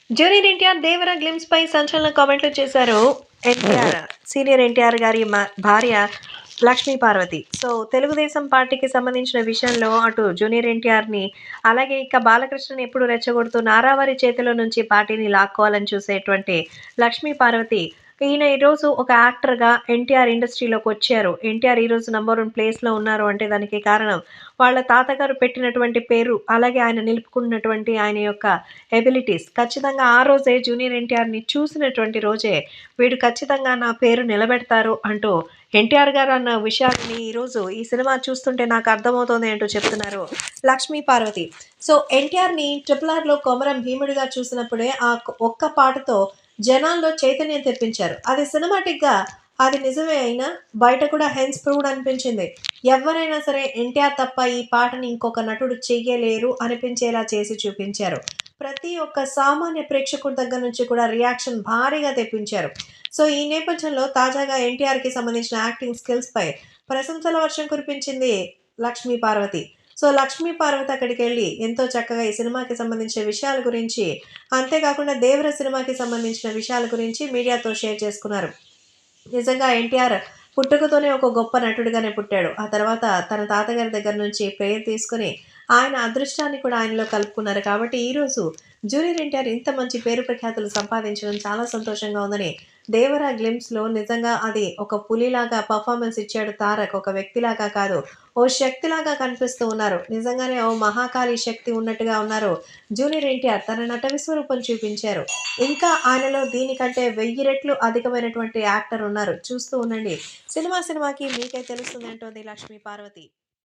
Junior NTR 'దేవర' గ్లిమ్స్‌పై సంచలన కామెంట్లు చేశారు. ఎన్టీఆర్ సీనియర్ ఎన్టీఆర్ గారి భార్య లక్ష్మీ పార్వతి. తెలుగుదేశం పార్టీకి సంబంధించిన విషయంలో అటు జూనియర్ ఎన్టీఆర్‌ని, అలాగే ఇక బాలకృష్ణని ఎప్పుడు రెచ్చగొడుతూ నారావారి చేతిలో నుంచి పార్టీని లాక్కోవాలని చూసేటువంటి లక్ష్మీ పార్వతి, ఈయన ఈరోజు ఒక యాక్టర్‌గా ఎన్టీఆర్ ఇండస్ట్రీలోకొచ్చారు. ఎన్టీఆర్ ఈరోజు నంబర్ 1 ప్లేస్‌లో ఉన్నారు అంటే దానికి కారణం వాళ్ళ తాతగారు పెట్టినటువంటి పేరు, అలాగే ఆయన నిలుపుకున్నటువంటి ఆయన యొక్క ఎబిలిటీస్. ఖచ్చితంగా ఆ రోజే జూనియర్ ఎన్టీఆర్‌ని చూసినటువంటి రోజే వీడు ఖచ్చితంగా నా పేరు నిలబెడతారు అంటూ ఎన్టీఆర్ గారు అన్న విషయాలని ఈరోజు ఈ సినిమా చూస్తుంటే నాకు అర్థమవుతోంది అంటూ చెప్తున్నారు లక్ష్మీ పార్వతి. ఎన్టీఆర్‌ని 'ట్రిపుల్ ఆర్'లో కొమరం భీముడిగా చూసినప్పుడే ఆ ఒక్క పాటతో జనాల్లో చైతన్యం తెప్పించారు. అది సినిమాటిక్‌గా అది నిజమే అయినా బయట కూడా హెన్స్ ప్రూవ్డ్ అనిపించింది. ఎవ్వరైనా సరే ఎన్టీఆర్ తప్ప ఈ పాటని ఇంకొక నటుడు చెయ్యలేరు అనిపించేలా చేసి చూపించారు. ప్రతి ఒక్క సామాన్య ప్రేక్షకుడి దగ్గర నుంచి కూడా రియాక్షన్ భారీగా తెప్పించారు. ఈ నేపథ్యంలో తాజాగా ఎన్టీఆర్‌కి సంబంధించిన యాక్టింగ్ స్కిల్స్‌పై ప్రశంసల వర్షం కురిపించింది లక్ష్మీ పార్వతి. లక్ష్మీ పార్వతి అక్కడికెళ్ళి ఎంతో చక్కగా ఈ సినిమాకి సంబంధించిన విషయాల గురించి, అంతేకాకుండా 'దేవర' సినిమాకి సంబంధించిన విషయాల గురించి మీడియాతో షేర్ చేసుకున్నారు. నిజంగా ఎన్టీఆర్ పుట్టుకతోనే ఒక గొప్ప నటుడిగానే పుట్టాడు. ఆ తర్వాత తన తాతగారి దగ్గర నుంచి ప్రేయర్ తీసుకొని ఆయన అదృష్టాన్ని కూడా ఆయనలో కలుపుకున్నారు. కాబట్టి ఈరోజు జూనియర్ ఎన్టీఆర్ ఇంత మంచి పేరు ప్రఖ్యాతులు సంపాదించడం చాలా సంతోషంగా ఉందని 'దేవర' గ్లిమ్స్‌లో నిజంగా అది ఒక పులిలాగా పర్ఫార్మెన్స్ ఇచ్చాడు తారక్. ఒక వ్యక్తిలాగా కాదు, ఓ శక్తిలాగా కనిపిస్తూ ఉన్నారు. నిజంగానే ఓ మహాకాళి శక్తి ఉన్నట్టుగా ఉన్నారు జూనియర్ ఎన్టీఆర్. తన నట విశ్వరూపం చూపించారు. ఇంకా ఆయనలో దీనికంటే 1000 రెట్లు అధికమైనటువంటి యాక్టర్ ఉన్నారు. చూస్తూ ఉండండి. సినిమాకి మీకే తెలుస్తుంది అంటోంది లక్ష్మీ పార్వతి.